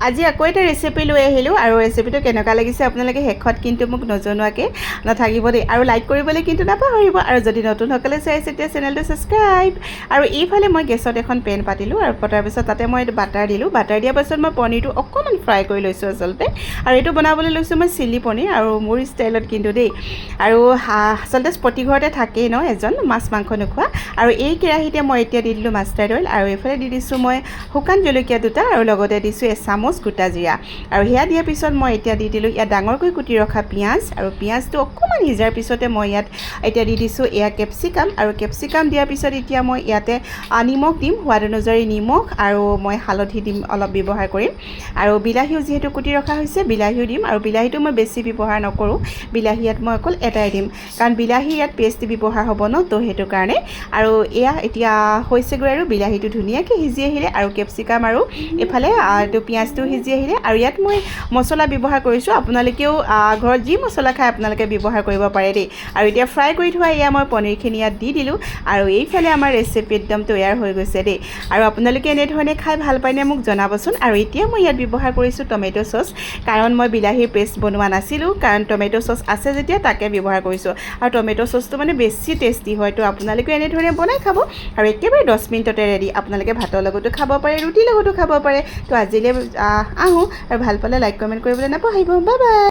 আজি আকৌ এটা ৰেচিপি লৈ আহিলোঁ আৰু ৰেচিপিটো কেনেকুৱা লাগিছে আপোনালোকে শেষত কিন্তু মোক নজনোৱাকৈ নাথাকিব দেই আৰু লাইক কৰিবলৈ কিন্তু নাপাহৰিব আৰু যদি নতুনসকলে চাই আছে তেতিয়া চেনেলটো ছাবস্ক্ৰাইব আৰু এইফালে মই গেছত এখন পেন পাতিলোঁ আৰু পতাৰ পিছত তাতে মই বাটাৰ দিলোঁ বাটাৰ দিয়াৰ পাছত মই পনীৰটো অকণমান ফ্ৰাই কৰি লৈছোঁ আচলতে আৰু এইটো বনাবলৈ লৈছোঁ মই চিলি পনীৰ আৰু মোৰ ষ্টাইলত কিন্তু দেই আৰু আচলতে প্ৰতি ঘৰতে থাকেই ন এজন মাছ মাংস নোখোৱা আৰু এই কেৰাহীতে মই এতিয়া দি দিলোঁ মাষ্টাৰ্ড অইল আৰু এইফালে দি দিছোঁ মই শুকান জলকীয়া দুটা আৰু লগতে দিছোঁ এচামুচ গোটা জিৰা আৰু সেয়া দিয়াৰ পিছত মই এতিয়া দি দিলোঁ ইয়াত ডাঙৰকৈ কুটি ৰখা পিঁয়াজ আৰু পিঁয়াজটো অকণমান সিজাৰ পিছতে মই ইয়াত এতিয়া দি দিছোঁ এয়া কেপচিকাম আৰু কেপচিকাম দিয়াৰ পিছত এতিয়া মই ইয়াতে নিমখ দিম সোৱাদ অনুযায়ী নিমখ আৰু মই হালধি দিম অলপ ব্যৱহাৰ কৰিম আৰু বিলাহীও যিহেতু কুটি ৰখা হৈছে বিলাহীও দিম আৰু বিলাহীটো মই বেছি ব্যৱহাৰ নকৰোঁ বিলাহী ইয়াত মই অকল এটাই দিম কাৰণ বিলাহী ইয়াত পেষ্ট ব্যৱহাৰ হ'ব ন তো সেইটো কাৰণে আৰু এয়া এতিয়া হৈছেগৈ আৰু বিলাহীটো ধুনীয়াকৈ সিজি আহিলে আৰু কেপচিকাম আৰু এইফালে এইটো পিঁয়াজটো সিজি আহিলে আৰু ইয়াত মই মছলা ব্যৱহাৰ কৰিছোঁ আপোনালোকেও ঘৰত যি মছলা খায় আপোনালোকে ব্যৱহাৰ কৰিব পাৰে দেই আৰু এতিয়া ফ্ৰাই কৰি থোৱা এয়া মই পনীৰখিনি ইয়াত দি দিলোঁ আৰু এইফালে আমাৰ ৰেচিপি একদম তৈয়াৰ হৈ গৈছে দেই আৰু আপোনালোকে এনেধৰণে খাই ভাল পায়নে মোক জনাবচোন আৰু এতিয়া মই ইয়াত ব্যৱহাৰ কৰিছোঁ টমেট' চচ কাৰণ মই বিলাহীৰ পেষ্ট বনোৱা নাছিলোঁ কাৰণ টমেট' চচ আছে যেতিয়া তাকে ব্যৱহাৰ কৰিছোঁ আৰু টমেট' চচটো মানে বেছি টেষ্টি হয় তো আপোনালোকেও এনেধৰণে বনাই খাব আৰু একেবাৰে 10 মিনিটতে ৰেডি আপোনালোকে ভাতৰ লগতো খাব পাৰে ৰুটিৰ লগতো খাব পাৰে তো আজিলৈ আহোঁ আৰু ভাল পালে লাইক কমেণ্ট কৰিবলৈ নাপাহৰিব বাই বাই।